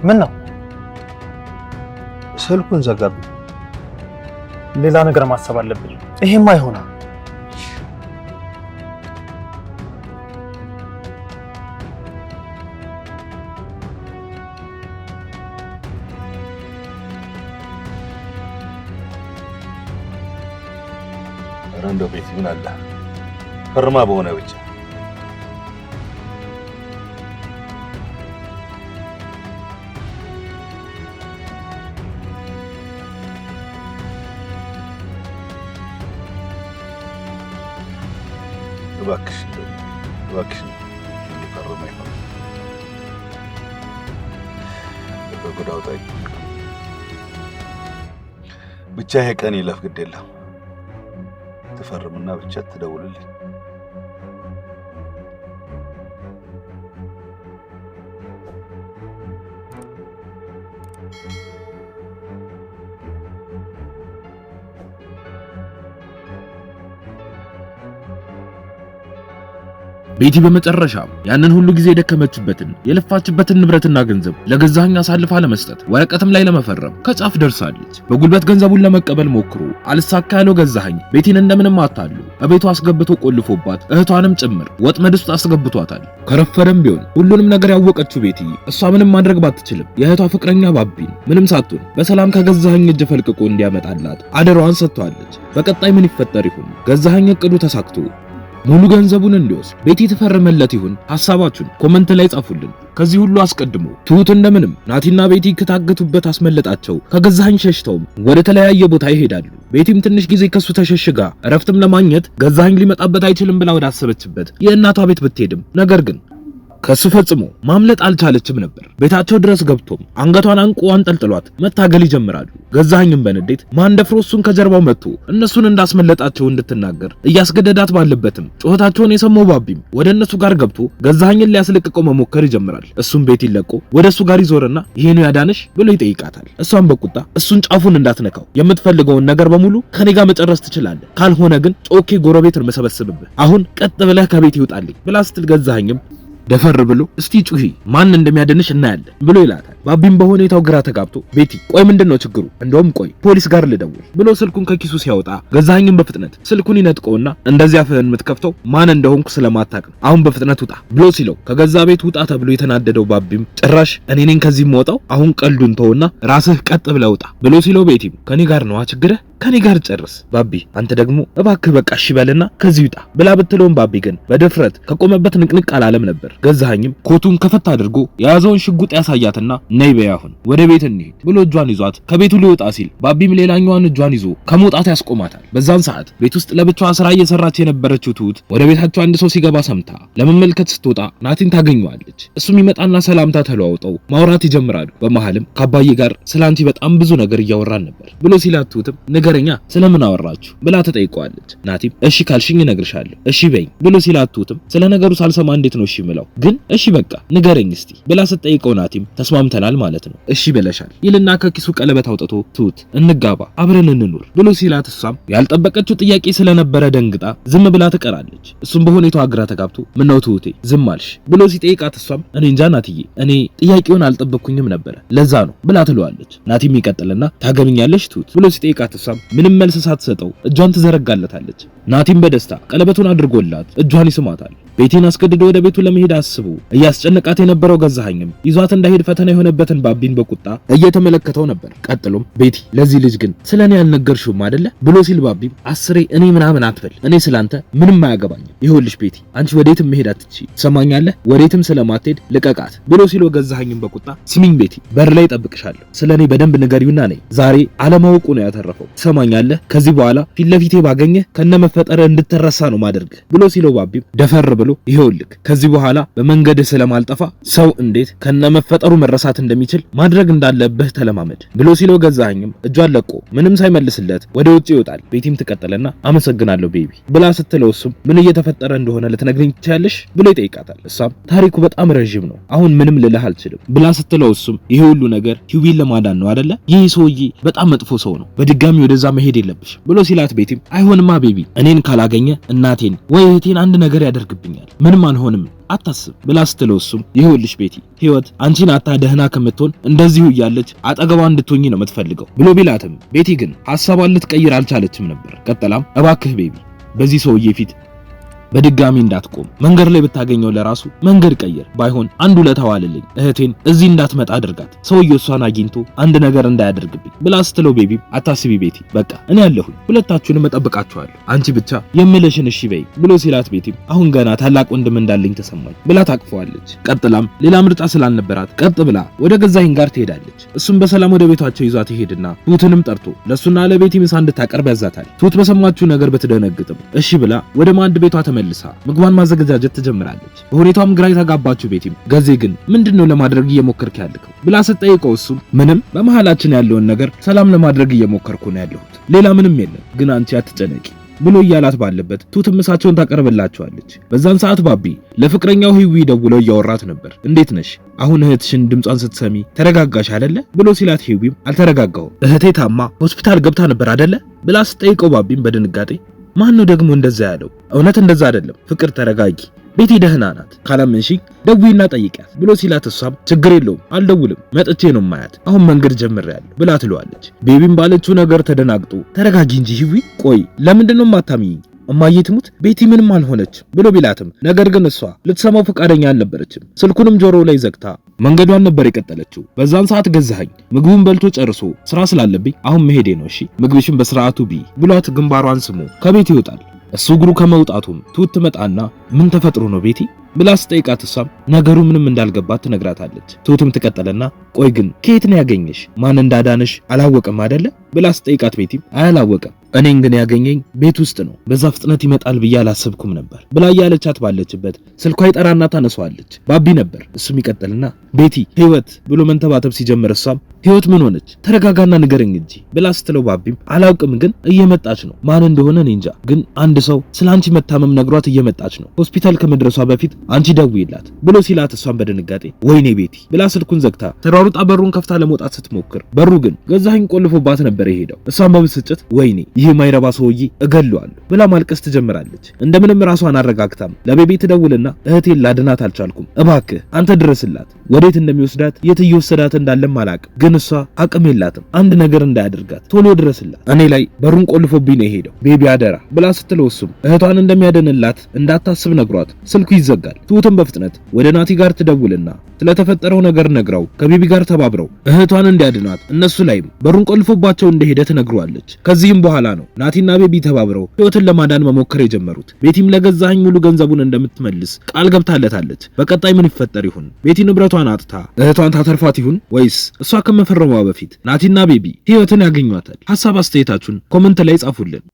ምን ነው? ስልኩን ዘጋብኝ። ሌላ ነገር ማሰብ አለብኝ። ይሄማ አይሆንም። እንደው ቤት ምን አለ ፈርማ በሆነ ብቻ እባክሽ እንዲፈርማ ይሆን በጉዳው ታይ ብቻ ይሄ ቀን ይለፍ ግድ የለም ተፈርምና ብቻ ትደውልልኝ። ቤቲ በመጨረሻ ያንን ሁሉ ጊዜ የደከመችበትን የለፋችበትን ንብረትና ገንዘብ ለገዛኸኝ አሳልፋ ለመስጠት ወረቀትም ላይ ለመፈረም ከጫፍ ደርሳለች። በጉልበት ገንዘቡን ለመቀበል ሞክሮ አልሳካ ያለው ገዛኸኝ ቤቲን እንደምንም አታሉ በቤቱ አስገብቶ ቆልፎባት እህቷንም ጭምር ወጥመድ ውስጥ አስገብቷታል። ከረፈደም ቢሆን ሁሉንም ነገር ያወቀችው ቤቲ እሷ ምንም ማድረግ ባትችልም የእህቷ ፍቅረኛ ባቢን ምንም ሳትሆን በሰላም ከገዛኸኝ እጅ ፈልቅቆ እንዲያመጣላት አደራዋን ሰጥቷለች። በቀጣይ ምን ይፈጠር ይሁን? ገዛኸኝ እቅዱ ተሳክቶ ሙሉ ገንዘቡን እንዲወስድ ቤቲ ተፈርመለት ይሁን? ሐሳባችሁን ኮሜንት ላይ ጻፉልን። ከዚህ ሁሉ አስቀድሞ ትሁት እንደምንም ናቲና ቤቲ ከታገቱበት አስመለጣቸው። ከገዛኸኝ ሸሽተውም ወደ ተለያየ ቦታ ይሄዳሉ። ቤቲም ትንሽ ጊዜ ከሱ ተሸሽጋ እረፍትም ለማግኘት ገዛኸኝ ሊመጣበት አይችልም ብላ ወዳሰበችበት የእናቷ ቤት ብትሄድም ነገር ግን ከሱ ፈጽሞ ማምለጥ አልቻለችም ነበር። ቤታቸው ድረስ ገብቶም አንገቷን አንቆ አንጠልጥሏት መታገል ይጀምራሉ። ገዛኸኝም በንዴት ማንደፍሮ እሱን ከጀርባው መጥቶ እነሱን እንዳስመለጣቸው እንድትናገር እያስገደዳት ባለበትም ጩኸታቸውን የሰማው ባቢም ወደ እነሱ ጋር ገብቶ ገዛኸኝን ሊያስለቅቀው መሞከር ይጀምራል። እሱም ቤት ይለቆ ወደ እሱ ጋር ይዞርና ይሄ ነው ያዳነሽ ብሎ ይጠይቃታል። እሷም በቁጣ እሱን ጫፉን እንዳትነካው፣ የምትፈልገውን ነገር በሙሉ ከኔ ጋር መጨረስ ትችላለህ፣ ካልሆነ ግን ጮኬ ጎረቤት መሰበስብብህ፣ አሁን ቀጥ ብለህ ከቤት ይውጣልኝ ብላ ስትል ገዛኸኝም ደፈር ብሎ እስቲ ጩሂ ማን እንደሚያደንሽ እናያለን ብሎ ይላታል። ባቢም በሁኔታው ግራ ተጋብቶ ቤቲ ቆይ ምንድነው ችግሩ? እንደውም ቆይ ፖሊስ ጋር ልደውል ብሎ ስልኩን ከኪሱ ሲያወጣ ገዛኸኝም በፍጥነት ስልኩን ይነጥቀውና እንደዚያ ፍህን የምትከፍተው ማን እንደሆንኩ ስለማታቅ ነው፣ አሁን በፍጥነት ውጣ ብሎ ሲለው ከገዛ ቤት ውጣ ተብሎ የተናደደው ባቢም ጭራሽ እኔ ነኝ ከዚህ የምወጣው፣ አሁን ቀልዱን ተውና ራስህ ቀጥ ብለህ ውጣ ብሎ ሲለው ቤቲም ከኔ ጋር ነው ችግርህ፣ ከኔ ጋር ጨርስ ባቢ፣ አንተ ደግሞ እባክህ በቃ እሺ በልና ከዚህ ውጣ ብላ ብትለውም ባቢ ግን በድፍረት ከቆመበት ንቅንቅ አላለም ነበር። ገዛኸኝም ኮቱን ከፈት አድርጎ የያዘውን ሽጉጥ ያሳያትና ነይ በይ አሁን ወደ ቤት እንሂድ ብሎ እጇን ይዟት ከቤቱ ሊወጣ ሲል ባቢም ሌላኛዋን እጇን ይዞ ከመውጣት ያስቆማታል። በዛን ሰዓት ቤት ውስጥ ለብቻዋ ስራ እየሰራች የነበረችው ትሁት ወደ ቤታቸው አንድ ሰው ሲገባ ሰምታ ለመመልከት ስትወጣ ናቲን ታገኘዋለች። እሱም ይመጣና ሰላምታ ተለዋውጠው ማውራት ይጀምራሉ። በመሃልም ከአባዬ ጋር ስላንቲ በጣም ብዙ ነገር እያወራን ነበር ብሎ ሲላት ትሁትም ነገረኛ ስለምን አወራችሁ ብላ ተጠይቀዋለች። ናቲም እሺ ካልሽኝ እነግርሻለሁ እሺ በይኝ ብሎ ሲላት ትሁትም ስለ ነገሩ ሳልሰማ እንዴት ነው እሺ ምለው? ግን እሺ በቃ ንገረኝ እስቲ ብላ ስትጠይቀው ናቲም ተስማምተናል ማለት ነው እሺ ብለሻል ይልና ከኪሱ ቀለበት አውጥቶ ትሁት እንጋባ አብረን እንኑር ብሎ ሲላት እሷም ያልጠበቀችው ጥያቄ ስለነበረ ደንግጣ ዝም ብላ ትቀራለች። እሱም በሁኔታው አግራ ተጋብቶ ምነው ትሁቴ ዝም አልሽ ብሎ ሲጠይቃት እሷም እኔ እንጃ ናትዬ እኔ ጥያቄውን አልጠበቅኩኝም ነበር ለዛ ነው ብላ ትለዋለች። ናቲም ይቀጥልና ታገቢኛለሽ ትሁት ብሎ ሲጠይቃት እሷም ምንም መልስ ሳትሰጠው እጇን ትዘረጋለታለች። ናቲም በደስታ ቀለበቱን አድርጎላት እጇን ይስማታል። ቤቲን አስገድዶ ወደ ቤቱ ለመሄድ አስቦ እያስጨነቃት የነበረው ገዛኸኝም ይዟት እንዳይሄድ ፈተና የሆነበትን ባቢን በቁጣ እየተመለከተው ነበር። ቀጥሎም ቤቲ ለዚህ ልጅ ግን ስለኔ ያልነገርሽውም አይደለ ብሎ ሲል ባቢም አስሬ እኔ ምናምን አትበል፣ እኔ ስላንተ ምንም አያገባኝም። ይኸውልሽ ቤቲ አንቺ ወዴትም መሄድ አትቺ፣ ትሰማኛለህ? ወዴትም ስለማትሄድ ልቀቃት ብሎ ሲለው ገዛኸኝም በቁጣ ስሚኝ ቤቲ በር ላይ ጠብቅሻለሁ፣ ስለኔ በደንብ ንገሪውና ነይ። ዛሬ አለማወቁ ነው ያተረፈው፣ ትሰማኛለህ? ከዚህ በኋላ ፊት ለፊቴ ባገኘህ ከነመፈጠረ እንድትረሳ ነው ማድረግ ብሎ ሲለው ባቢም ደፈር ብሎ ይኸውልህ ከዚህ በኋላ በመንገድ ስለማልጠፋ ሰው እንዴት ከነመፈጠሩ መረሳት እንደሚችል ማድረግ እንዳለብህ ተለማመድ ብሎ ሲለው ገዛኸኝም እጇን ለቆ ምንም ሳይመልስለት ወደ ውጭ ይወጣል። ቤቲም ትቀጥልና አመሰግናለሁ ቤቢ ብላ ስትለው እሱም ምን እየተፈጠረ እንደሆነ ልትነግረኝ ትችያለሽ ብሎ ይጠይቃታል። እሷም ታሪኩ በጣም ረጅም ነው አሁን ምንም ልልህ አልችልም ብላ ስትለው እሱም ይሄ ሁሉ ነገር ሂዊን ለማዳን ነው አይደለ? ይህ ሰውዬ በጣም መጥፎ ሰው ነው፣ በድጋሚ ወደዚህ ወደዛ መሄድ የለብሽ ብሎ ሲላት ቤቲም አይሆንማ ቤቢ እኔን ካላገኘ እናቴን ወይ እህቴን አንድ ነገር ያደርግብኛል ምንም አንሆንም አታስብ ብላ ስትለው እሱም ይኸውልሽ ቤቲ ህይወት አንቺን አታ ደህና ከምትሆን እንደዚሁ እያለች አጠገቧ እንድትሆኚ ነው የምትፈልገው ብሎ ቢላትም ቤቲ ግን ሐሳቧን ልትቀይር አልቻለችም ነበር። ቀጥላም እባክህ ቤቢ በዚህ ሰውዬ ፊት በድጋሚ እንዳትቆም መንገድ ላይ ብታገኘው ለራሱ መንገድ ቀይር ባይሆን አንድ ውለታ ዋልልኝ እህቴን እዚህ እንዳትመጣ አድርጋት ሰውዬው እሷን አግኝቶ አንድ ነገር እንዳያደርግብኝ ብላ ስትለው ቤቢ አታስቢ ቤቲ በቃ እኔ ያለሁኝ ሁለታችሁንም እጠብቃችኋለሁ አንቺ ብቻ የምልሽን እሺ በይ ብሎ ሲላት ቤቲም አሁን ገና ታላቅ ወንድም እንዳለኝ ተሰማኝ ብላ ታቅፈዋለች። ቀጥላም ሌላ ምርጫ ስላልነበራት ቀጥ ብላ ወደ ገዛኸኝ ጋር ትሄዳለች። እሱም በሰላም ወደ ቤታቸው ይዟት ይሄድና ትሁትንም ጠርቶ ለሱና ለቤቲ ምሳ እንድታቀርብ ያዛታል። ትሁት በሰማችው ነገር ብትደነግጥም እሺ ብላ ወደ ማዕድ ቤቷ መልሳ ምግቧን ማዘጋጀት ትጀምራለች። በሁኔታውም ግራ የተጋባችው ቤቲም ገዜ ግን ምንድነው ለማድረግ እየሞከርክ ያልከው ብላ ስትጠይቀው እሱም ምንም በመሃላችን ያለውን ነገር ሰላም ለማድረግ እየሞከርኩ ነው ያለሁት ሌላ ምንም የለም ግን አንቺ አትጨነቂ ብሎ እያላት ባለበት ትሁት ምሳቸውን ታቀርብላቸዋለች። በዛን ሰዓት ባቢ ለፍቅረኛው ሂዊ ደውለው እያወራት ነበር። እንዴት ነሽ አሁን እህትሽን ድምጿን ስትሰሚ ተረጋጋሽ አይደለ ብሎ ሲላት ሂዊም አልተረጋጋሁም እህቴ ታማ ሆስፒታል ገብታ ነበር አይደለ ብላ ስትጠይቀው ባቢም በድንጋጤ ማን ነው ደግሞ እንደዛ ያለው? እውነት እንደዛ አይደለም ፍቅር ተረጋጊ ቤቲ ደህና ናት ካላመንሺ ደውይና ጠይቂያት ብሎ ሲላት እሷም ችግር የለውም አልደውልም መጥቼ ነው ማያት አሁን መንገድ ጀምሬያለሁ ብላ ትለዋለች። ቤቢም ባለችው ነገር ተደናግጦ ተረጋጊ እንጂ ሂዊ ቆይ ለምንድነው ማታሚኝ እማዬ ትሙት ቤቲ ምንም አልሆነች ብሎ ቢላትም ነገር ግን እሷ ልትሰማው ፈቃደኛ አልነበረችም። ስልኩንም ጆሮ ላይ ዘግታ መንገዷን ነበር የቀጠለችው። በዛን ሰዓት ገዛኸኝ ምግቡን በልቶ ጨርሶ ስራ ስላለብኝ አሁን መሄዴ ነው እሺ ምግብሽን በስርዓቱ ቢ ብሏት ግንባሯን ስሞ ከቤት ይወጣል። እሱ እግሩ ከመውጣቱም ትሁት ትመጣና ምን ተፈጥሮ ነው ቤቲ ብላ ስጠይቃት እሷም ነገሩ ምንም እንዳልገባት ትነግራታለች። ትሁትም ትቀጠለና ቆይ ግን ከየት ነው ያገኘሽ ማን እንዳዳነሽ አላወቀም አይደለ ብላ ስጠይቃት ቤቲም አላወቀም እኔን ግን ያገኘኝ ቤት ውስጥ ነው በዛ ፍጥነት ይመጣል ብዬ አላሰብኩም ነበር ብላ ያለቻት ባለችበት ስልኳ ይጠራና ታነሳዋለች። ባቢ ነበር። እሱም ይቀጥልና ቤቲ ህይወት ብሎ መንተባተብ ሲጀምር እሷም ህይወት ምን ሆነች ተረጋጋና ንገረኝ እንጂ ብላ ስትለው ባቢም አላውቅም ግን እየመጣች ነው ማን እንደሆነ እኔ እንጃ ግን አንድ ሰው ስላንቺ መታመም ነግሯት እየመጣች ነው ሆስፒታል ከመድረሷ በፊት አንቺ ደውይላት ብሎ ሲላት እሷን በድንጋጤ ወይኔ ቤቲ ብላ ስልኩን ዘግታ ተሯሩጣ በሩን ከፍታ ለመውጣት ስትሞክር በሩ ግን ገዛኸኝ ቆልፎባት ነበር የሄደው። እሷን በብስጭት ወይኔ ይህ ማይረባ ሰውዬ እገለዋለሁ ብላ ማልቀስ ትጀምራለች። እንደምንም ራሷን አረጋግታም ለቤቢ ትደውልና እህቴን ላድናት አልቻልኩም እባክህ አንተ ድረስላት ወዴት እንደሚወስዳት የት እየወሰዳት እንዳለም አላቅም ግን እሷ አቅም የላትም አንድ ነገር እንዳያደርጋት ቶሎ ድረስላት እኔ ላይ በሩን ቆልፎብኝ ነው የሄደው ቤቢ አደራ ብላ ስትለው እሱም እህቷን እንደሚያድንላት እንዳታስብ ነግሯት ስልኩ ይዘጋል። ትሁትም በፍጥነት ወደ ናቲ ጋር ትደውልና ስለተፈጠረው ነገር ነግራው ከቤቢ ጋር ተባብረው እህቷን እንዲያድናት እነሱ ላይም በሩን ቆልፎባቸው እንደሄደ ትነግሯለች። ከዚህም በኋላ ነው ናቲና ቤቢ ተባብረው ህይወትን ለማዳን መሞከር የጀመሩት። ቤቲም ለገዛኸኝ ሙሉ ገንዘቡን እንደምትመልስ ቃል ገብታለታለች። በቀጣይ ምን ይፈጠር ይሁን? ቤቲ ንብረቷን አጥታ እህቷን ታተርፋት ይሁን ወይስ እሷ ከመፈረሟ በፊት ናቲና ቤቢ ህይወትን ያገኟታል? ሐሳብ አስተያየታችሁን ኮሜንት ላይ ጻፉልን።